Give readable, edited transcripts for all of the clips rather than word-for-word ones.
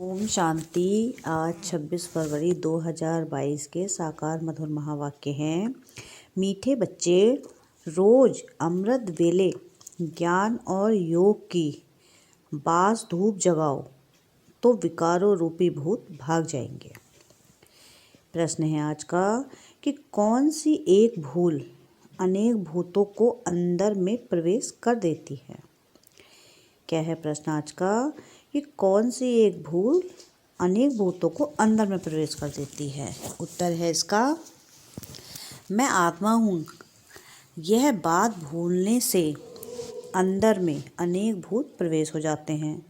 ओम शांति। आज 26 फरवरी 2022 के साकार मधुर महावाक्य हैं। मीठे बच्चे, रोज अमृत वेले ज्ञान और योग की बास धूप जगाओ तो विकारों रूपी भूत भाग जाएंगे। प्रश्न है आज का कि कौन सी एक भूल अनेक भूतों को अंदर में प्रवेश कर देती है। क्या है प्रश्न आज का कि कौन सी एक भूल अनेक भूतों को अंदर में प्रवेश कर देती है। उत्तर है इसका, मैं आत्मा हूँ। यह बात भूलने से अंदर में अनेक भूत प्रवेश हो जाते हैं।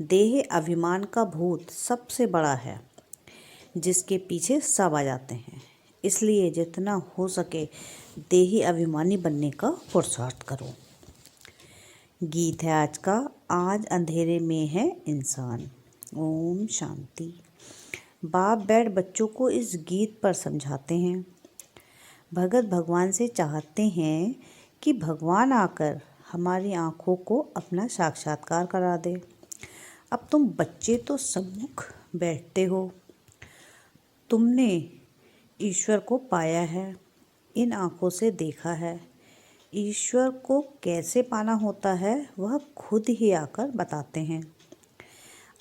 देह अभिमान का भूत सबसे बड़ा है जिसके पीछे सब आ जाते हैं। इसलिए जितना हो सके देही अभिमानी बनने का पुरुषार्थ करो। गीत है आज का, आज अंधेरे में है इंसान। ओम शांति। बाप बैठ बच्चों को इस गीत पर समझाते हैं। भगत भगवान से चाहते हैं कि भगवान आकर हमारी आँखों को अपना साक्षात्कार करा दे। अब तुम बच्चे तो सम्मुख बैठते हो, तुमने ईश्वर को पाया है, इन आँखों से देखा है। ईश्वर को कैसे पाना होता है वह खुद ही आकर बताते हैं,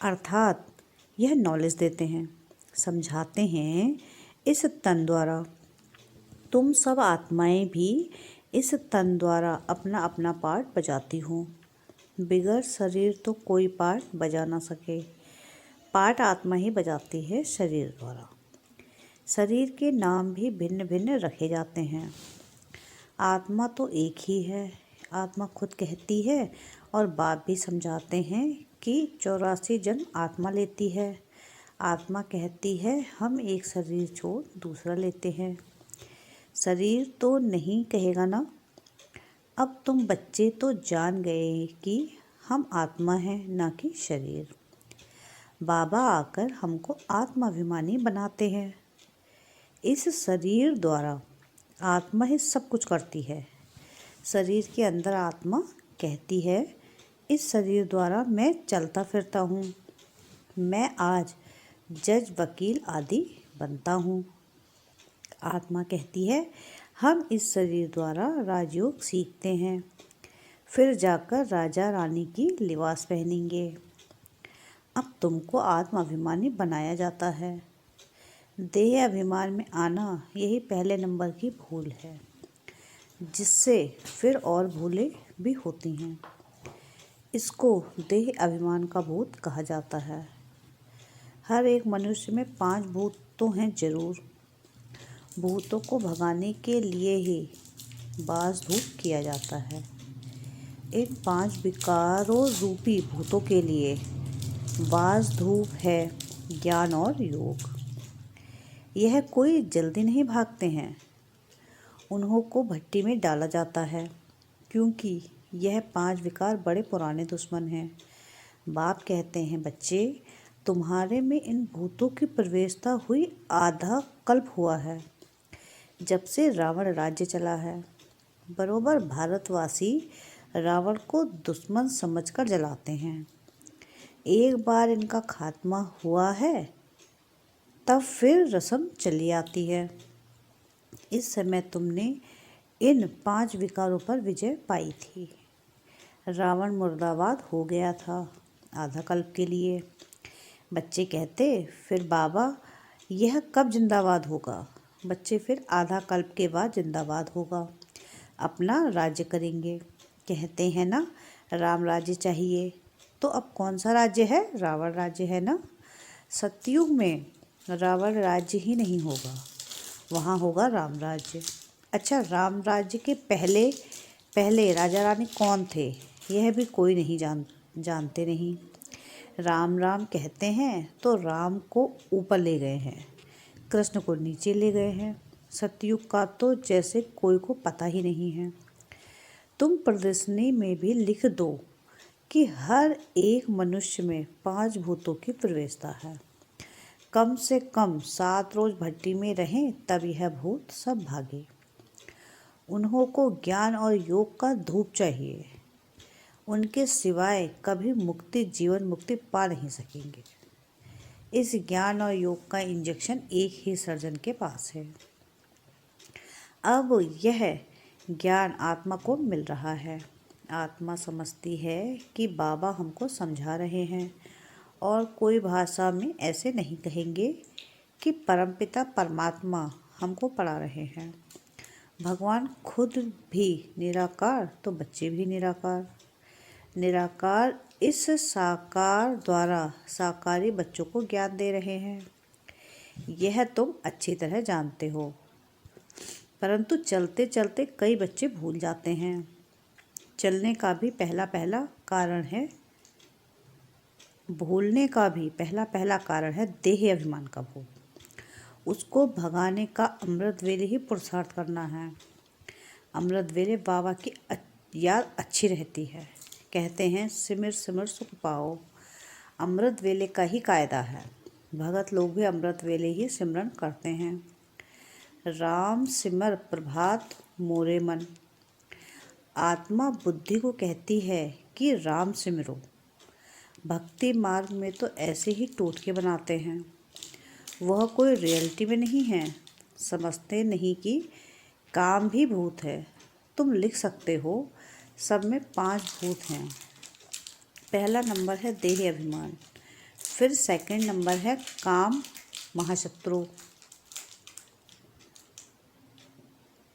अर्थात यह नॉलेज देते हैं, समझाते हैं। इस तन द्वारा तुम सब आत्माएं भी इस तन द्वारा अपना अपना पार्ट बजाती हो। बिगर शरीर तो कोई पार्ट बजा ना सके। पार्ट आत्मा ही बजाती है शरीर द्वारा। शरीर के नाम भी भिन्न भिन्न रखे जाते हैं। आत्मा तो एक ही है। आत्मा खुद कहती है और बाप भी समझाते हैं कि 84 जन्म आत्मा लेती है। आत्मा कहती है हम एक शरीर छोड़ दूसरा लेते हैं। शरीर तो नहीं कहेगा ना। अब तुम बच्चे तो जान गए कि हम आत्मा हैं ना कि शरीर। बाबा आकर हमको आत्माभिमानी बनाते हैं। इस शरीर द्वारा आत्मा ही सब कुछ करती है। शरीर के अंदर आत्मा कहती है इस शरीर द्वारा मैं चलता फिरता हूँ। मैं आज जज वकील आदि बनता हूँ। आत्मा कहती है हम इस शरीर द्वारा राजयोग सीखते हैं, फिर जाकर राजा रानी की लिबास पहनेंगे। अब तुमको आत्माभिमानी बनाया जाता है। देह अभिमान में आना यही पहले नंबर की भूल है, जिससे फिर और भूलें भी होती हैं। इसको देह अभिमान का भूत कहा जाता है। हर एक मनुष्य में 5 भूत तो हैं जरूर। भूतों को भगाने के लिए ही बास धूप किया जाता है। इन 5 विकारों रूपी भूतों के लिए बास धूप है ज्ञान और योग। यह कोई जल्दी नहीं भागते हैं। उन्हों को भट्टी में डाला जाता है क्योंकि यह 5 विकार बड़े पुराने दुश्मन हैं। बाप कहते हैं बच्चे, तुम्हारे में इन भूतों की प्रवेशता हुई आधा कल्प हुआ है, जब से रावण राज्य चला है। बरोबर भारतवासी रावण को दुश्मन समझकर जलाते हैं। एक बार इनका खात्मा हुआ है तब फिर रस्म चली आती है। इस समय तुमने इन 5 विकारों पर विजय पाई थी। रावण मुर्दाबाद हो गया था आधा कल्प के लिए। बच्चे कहते फिर बाबा यह कब जिंदाबाद होगा। बच्चे फिर आधा कल्प के बाद जिंदाबाद होगा, अपना राज्य करेंगे। कहते हैं ना राम राज्य चाहिए, तो अब कौन सा राज्य है, रावण राज्य है ना। सतयुग में रावण राज्य ही नहीं होगा, वहाँ होगा राम राज्य। अच्छा, राम राज्य के पहले राजा रानी कौन थे यह भी कोई नहीं जानते नहीं। राम राम कहते हैं तो राम को ऊपर ले गए हैं, कृष्ण को नीचे ले गए हैं। सतयुग का तो जैसे कोई को पता ही नहीं है। तुम प्रदर्शनी में भी लिख दो कि हर एक मनुष्य में 5 भूतों की प्रवेशता है। कम से कम 7 रोज भट्टी में रहें तब यह भूत सब भागे। उन्हों को ज्ञान और योग का धूप चाहिए। उनके सिवाय कभी मुक्ति जीवन मुक्ति पा नहीं सकेंगे। इस ज्ञान और योग का इंजेक्शन एक ही सर्जन के पास है। अब यह ज्ञान आत्मा को मिल रहा है। आत्मा समझती है कि बाबा हमको समझा रहे हैं और कोई भाषा में ऐसे नहीं कहेंगे कि परमपिता परमात्मा हमको पढ़ा रहे हैं। भगवान खुद भी निराकार तो बच्चे भी निराकार। निराकार इस साकार द्वारा साकारी बच्चों को ज्ञान दे रहे हैं। यह तुम अच्छी तरह जानते हो, परंतु चलते चलते कई बच्चे भूल जाते हैं। चलने का भी पहला कारण है, भूलने का भी पहला कारण है देह अभिमान का भूल। उसको भगाने का अमृत वेले ही पुरुषार्थ करना है। अमृत वेले बाबा की याद अच्छी रहती है। कहते हैं सिमर सिमर सुख पाओ, अमृत वेले का ही कायदा है। भगत लोग भी अमृत वेले ही सिमरन करते हैं। राम सिमर प्रभात मोरे मन। आत्मा बुद्धि को कहती है कि राम सिमरो। भक्ति मार्ग में तो ऐसे ही टोटके बनाते हैं, वह कोई रियलिटी में नहीं है। समझते नहीं कि काम भी भूत है। तुम लिख सकते हो, सब में 5 भूत हैं। पहला नंबर है देह अभिमान, फिर सेकंड नंबर है काम महाशत्रु।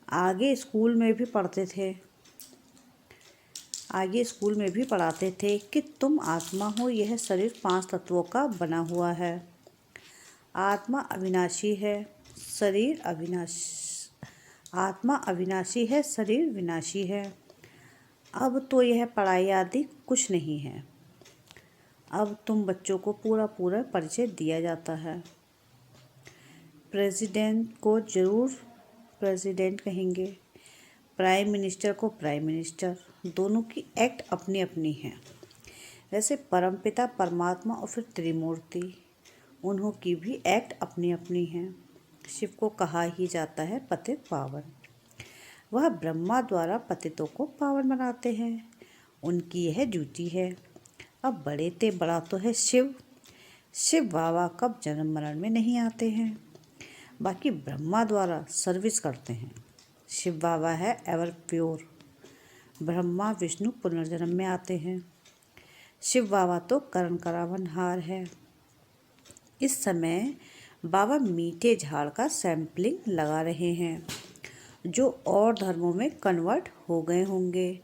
आगे स्कूल में भी पढ़ाते थे कि तुम आत्मा हो, यह शरीर 5 तत्वों का बना हुआ है। आत्मा अविनाशी है, शरीर विनाशी है। अब तो यह पढ़ाई आदि कुछ नहीं है। अब तुम बच्चों को पूरा परिचय दिया जाता है। प्रेसिडेंट को जरूर प्रेसिडेंट कहेंगे, प्राइम मिनिस्टर को प्राइम मिनिस्टर। दोनों की एक्ट अपनी अपनी है। वैसे परमपिता परमात्मा और फिर त्रिमूर्ति, उन्हों की भी एक्ट अपनी अपनी है। शिव को कहा ही जाता है पतित पावन। वह ब्रह्मा द्वारा पतितों को पावन बनाते हैं, उनकी यह ड्यूटी है। अब बड़े ते बड़ा तो है शिव बाबा कब जन्म मरण में नहीं आते हैं, बाकी ब्रह्मा द्वारा सर्विस करते हैं। शिव बाबा है एवर प्योर। ब्रह्मा विष्णु पुनर्जन्म में आते हैं। शिव बाबा तो करण करावनहार है। इस समय बाबा मीठे झाड़ का सैंपलिंग लगा रहे हैं, जो और धर्मों में कन्वर्ट हो गए होंगे,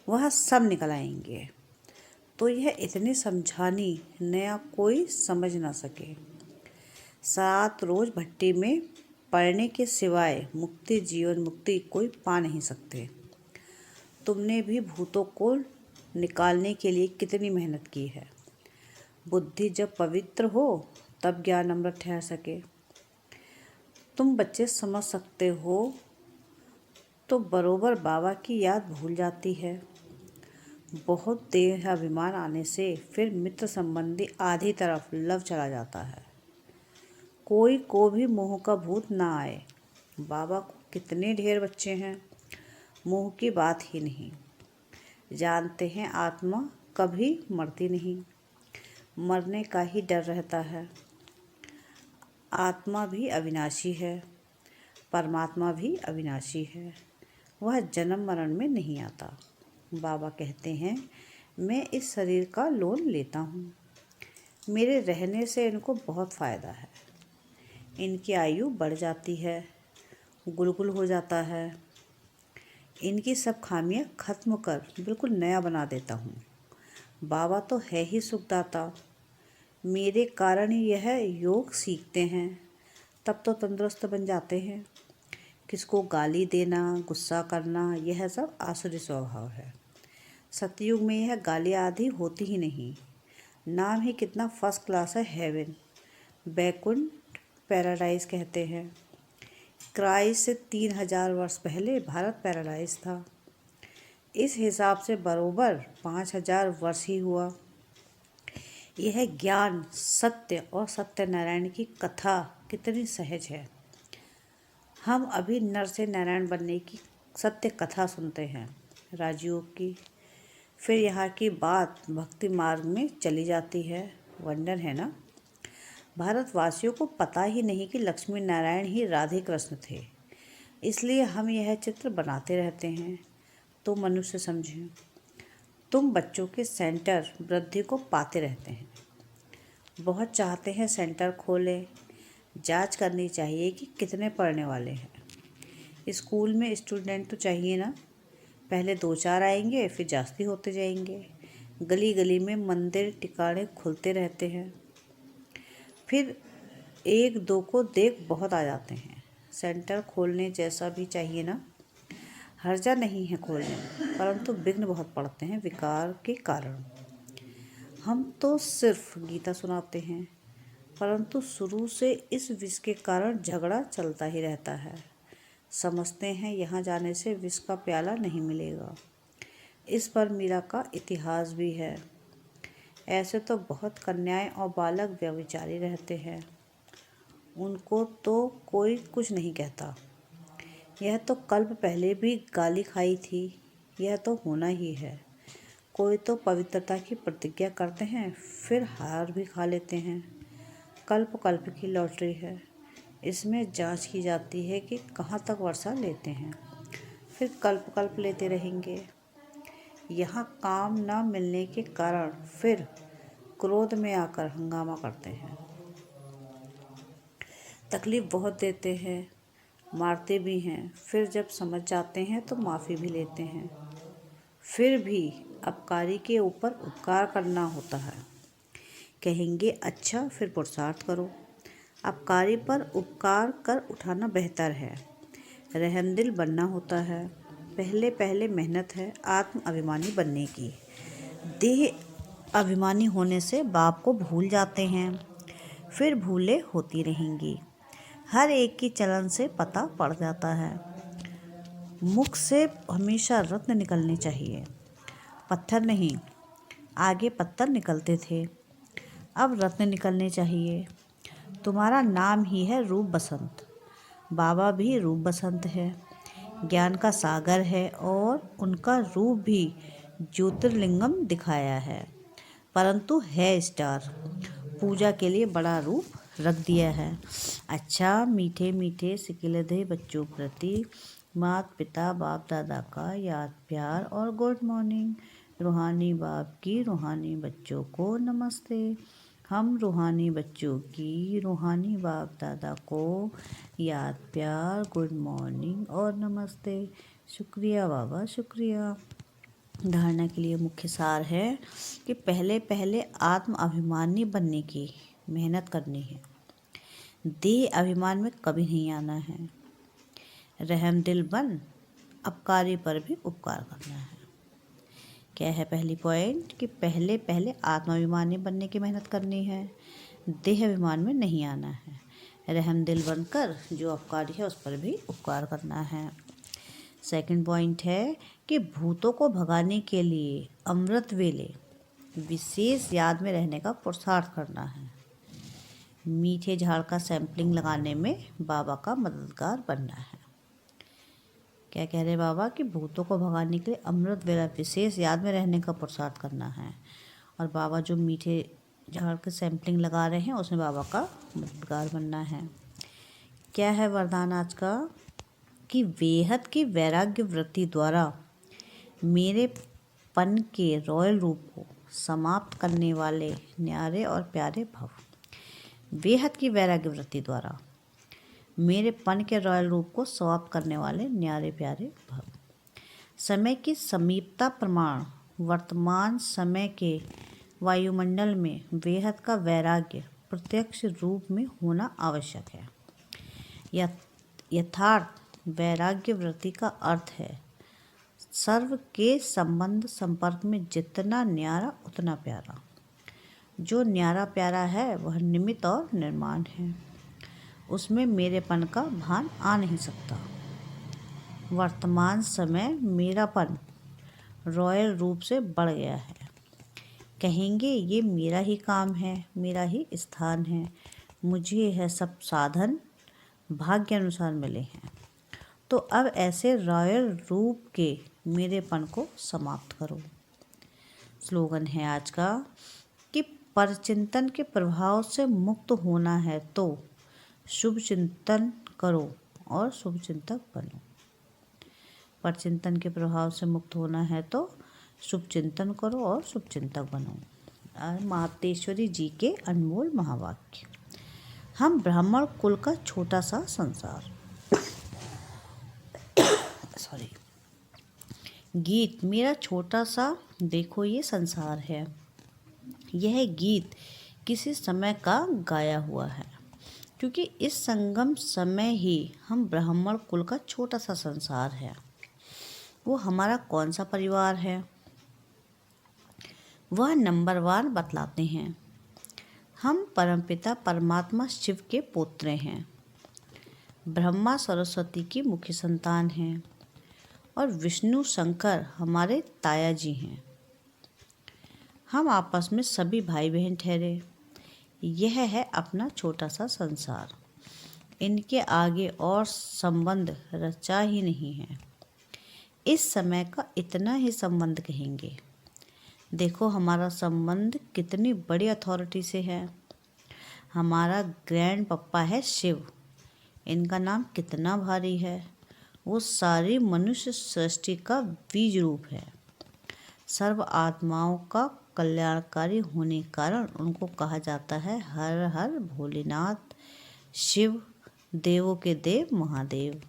वह सब निकल आएंगे। तो यह इतने समझानी नया कोई समझ ना सके। 7 रोज भट्टी में पड़ने के सिवाय मुक्ति, जीवन मुक्ति कोई पा नहीं सकते। तुमने भी भूतों को निकालने के लिए कितनी मेहनत की है। बुद्धि जब पवित्र हो तब ज्ञान अमृत ठहर सके। तुम बच्चे समझ सकते हो तो बरोबर बाबा की याद भूल जाती है। बहुत देर अभिमान आने से फिर मित्र संबंधी आधी तरफ लव चला जाता है। कोई को भी मोह का भूत ना आए। बाबा को कितने ढेर बच्चे हैं, मोह की बात ही नहीं। जानते हैं आत्मा कभी मरती नहीं, मरने का ही डर रहता है। आत्मा भी अविनाशी है, परमात्मा भी अविनाशी है, वह जन्म मरण में नहीं आता। बाबा कहते हैं मैं इस शरीर का लोन लेता हूँ, मेरे रहने से इनको बहुत फ़ायदा है। इनकी आयु बढ़ जाती है, गुलगुल हो जाता है। इनकी सब खामियां खत्म कर बिल्कुल नया बना देता हूँ। बाबा तो है ही सुखदाता, मेरे कारण ही यह योग सीखते हैं, तब तो तंदुरुस्त बन जाते हैं। किसको गाली देना, गुस्सा करना, यह सब आसुरी स्वभाव है। सतयुग में यह गाली आदि होती ही नहीं। नाम ही कितना फर्स्ट क्लास है, हेवन, बैकुंठ, पैराडाइज कहते हैं। क्राइस्ट से 3000 वर्ष पहले भारत पैराडाइज था। इस हिसाब से बरोबर 5000 वर्ष ही हुआ। यह ज्ञान, सत्य और सत्यनारायण की कथा कितनी सहज है। हम अभी नर से नारायण बनने की सत्य कथा सुनते हैं, राजयोग की। फिर यहाँ की बात भक्ति मार्ग में चली जाती है। वंडर है ना। भारतवासियों को पता ही नहीं कि लक्ष्मी नारायण ही राधे कृष्ण थे, इसलिए हम यह चित्र बनाते रहते हैं। तो मनुष्य समझें, तुम बच्चों के सेंटर वृद्धि को पाते रहते हैं, बहुत चाहते हैं सेंटर खोलें। जांच करनी चाहिए कि कितने पढ़ने वाले हैं। स्कूल में स्टूडेंट तो चाहिए ना, पहले 2-4 आएंगे फिर जास्ती होते जाएंगे। गली गली में मंदिर टिकाणे खुलते रहते हैं, फिर 1-2 को देख बहुत आ जाते हैं। सेंटर खोलने जैसा भी चाहिए ना। हर्जा नहीं है खोलने में, परंतु विघ्न बहुत पड़ते हैं विकार के कारण। हम तो सिर्फ गीता सुनाते हैं, परंतु शुरू से इस विष के कारण झगड़ा चलता ही रहता है। समझते हैं यहाँ जाने से विष का प्याला नहीं मिलेगा। इस पर मीरा का इतिहास भी है। ऐसे तो बहुत कन्याएं और बालक व्यभिचारी रहते हैं, उनको तो कोई कुछ नहीं कहता। यह तो कल्प पहले भी गाली खाई थी, यह तो होना ही है। कोई तो पवित्रता की प्रतिज्ञा करते हैं, फिर हार भी खा लेते हैं। कल्प कल्प की लॉटरी है, इसमें जांच की जाती है कि कहाँ तक वर्षा लेते हैं, फिर कल्प कल्प लेते रहेंगे। यहाँ काम न मिलने के कारण फिर क्रोध में आकर हंगामा करते हैं, तकलीफ बहुत देते हैं, मारते भी हैं। फिर जब समझ जाते हैं तो माफ़ी भी लेते हैं। फिर भी अपकारी के ऊपर उपकार करना होता है। कहेंगे अच्छा फिर पुरुषार्थ करो। अपकारी पर उपकार कर उठाना बेहतर है। रहमदिल बनना होता है। पहले पहले मेहनत है आत्म अभिमानी बनने की। देह अभिमानी होने से बाप को भूल जाते हैं, फिर भूलें होती रहेंगी। हर एक की चलन से पता पड़ जाता है। मुख से हमेशा रत्न निकलने चाहिए, पत्थर नहीं। आगे पत्थर निकलते थे, अब रत्न निकलने चाहिए। तुम्हारा नाम ही है रूप बसंत। बाबा भी रूप बसंत है, ज्ञान का सागर है, और उनका रूप भी ज्योतिर्लिंगम दिखाया है, परंतु है स्टार। पूजा के लिए बड़ा रूप रख दिया है। अच्छा मीठे मीठे सिकिलधे बच्चों प्रति माता पिता बाप दादा का याद प्यार और गुड मॉर्निंग। रूहानी बाप की रूहानी बच्चों को नमस्ते। हम रूहानी बच्चों की रूहानी बाप दादा को याद प्यार गुड मॉर्निंग और नमस्ते। शुक्रिया बाबा शुक्रिया। धारणा के लिए मुख्य सार है कि पहले पहले आत्म अभिमानी बनने की मेहनत करनी है। देह अभिमान में कभी नहीं आना है। रहमदिल बन अपकारी पर भी उपकार करना है। क्या है पहली पॉइंट कि पहले पहले आत्माभिमानी बनने की मेहनत करनी है, देह अभिमान में नहीं आना है। रहमदिल बनकर जो अपकारी है उस पर भी उपकार करना है। सेकंड पॉइंट है कि भूतों को भगाने के लिए अमृत वेले विशेष याद में रहने का पुरुषार्थ करना है। मीठे झाड़ का सैंपलिंग लगाने में बाबा का मददगार बनना है। क्या कह रहे बाबा कि भूतों को भगाने के लिए अमृत वेला विशेष याद में रहने का पुरुषार्थ करना है, और बाबा जो मीठे झाड़ के सैंपलिंग लगा रहे हैं उसमें बाबा का मददगार बनना है। क्या है वरदान आज का कि बेहद की वैराग्य वृत्ति द्वारा मेरे पन के रॉयल रूप को समाप्त करने वाले न्यारे और प्यारे भव। बेहद की वैराग्य वृत्ति द्वारा मेरे पन के रॉयल रूप को समाप्त करने वाले न्यारे प्यारे भव। समय की समीपता प्रमाण वर्तमान समय के वायुमंडल में बेहद का वैराग्य प्रत्यक्ष रूप में होना आवश्यक है। यथार्थ वैराग्य वृत्ति का अर्थ है सर्व के संबंध संपर्क में जितना न्यारा उतना प्यारा। जो न्यारा प्यारा है वह निमित्त और निर्माण है, उसमें मेरेपन का भान आ नहीं सकता। वर्तमान समय मेरापन रॉयल रूप से बढ़ गया है। कहेंगे ये मेरा ही काम है, मेरा ही स्थान है, मुझे यह सब साधन भाग्य अनुसार मिले हैं। तो अब ऐसे रॉयल रूप के मेरेपन को समाप्त करो। स्लोगन है आज का कि परचिंतन के प्रभाव से मुक्त होना है तो शुभ चिंतन करो और शुभ चिंतक बनो। परचिंतन के प्रभाव से मुक्त होना है तो शुभ चिंतन करो और शुभ चिंतक बनो। मातेश्वरी जी के अनमोल महावाक्य। हम ब्राह्मण कुल का छोटा सा संसार। सॉरी। गीत मेरा छोटा सा देखो ये संसार है। यह गीत किसी समय का गाया हुआ है, क्योंकि इस संगम समय ही हम ब्राह्मण कुल का छोटा सा संसार है। वो हमारा कौन सा परिवार है, वह नंबरवार बतलाते हैं। हम परमपिता परमात्मा शिव के पोत्रे हैं। ब्रह्मा सरस्वती की मुख्य संतान हैं और विष्णु शंकर हमारे ताया जी हैं। हम आपस में सभी भाई बहन ठहरे। यह है अपना छोटा सा संसार। इनके आगे और संबंध रचा ही नहीं है। इस समय का इतना ही संबंध कहेंगे। देखो हमारा संबंध कितनी बड़ी अथॉरिटी से है। हमारा ग्रैंड पप्पा है शिव। इनका नाम कितना भारी है। वो सारी मनुष्य सृष्टि का बीज रूप है। सर्व आत्माओं का कल्याणकारी होने के कारण उनको कहा जाता है हर हर भोलेनाथ, शिव, देवों के देव महादेव।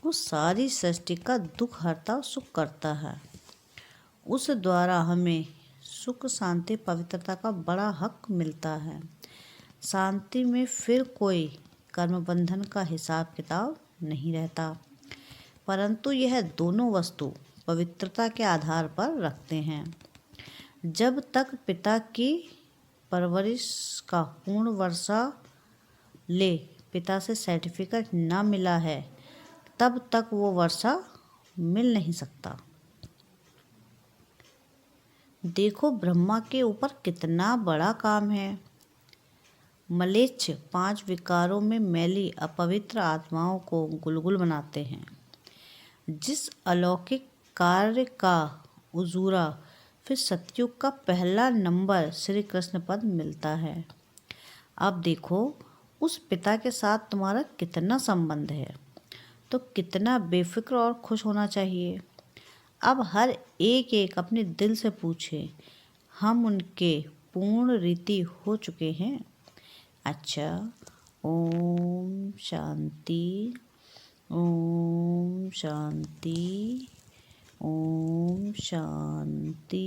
वो सारी सृष्टि का दुख हरता और सुख करता है। उस द्वारा हमें सुख, शांति, पवित्रता का बड़ा हक मिलता है। शांति में फिर कोई कर्म बंधन का हिसाब किताब नहीं रहता, परंतु यह दोनों वस्तु पवित्रता के आधार पर रखते हैं। जब तक पिता की परवरिश का पूर्ण वर्षा ले पिता से सर्टिफिकेट न मिला है, तब तक वो वर्षा मिल नहीं सकता। देखो ब्रह्मा के ऊपर कितना बड़ा काम है। मलेच्छ 5 विकारों में मैली अपवित्र आत्माओं को गुलगुल बनाते हैं। जिस अलौकिक कार्य का उजूरा फिर सतयुग का पहला नंबर श्री कृष्ण पद मिलता है। अब देखो उस पिता के साथ तुम्हारा कितना संबंध है, तो कितना बेफिक्र और खुश होना चाहिए। अब हर एक अपने दिल से पूछे, हम उनके पूर्ण रीति हो चुके हैं? अच्छा। ओम शांति, ओम शांति, ओम शांति।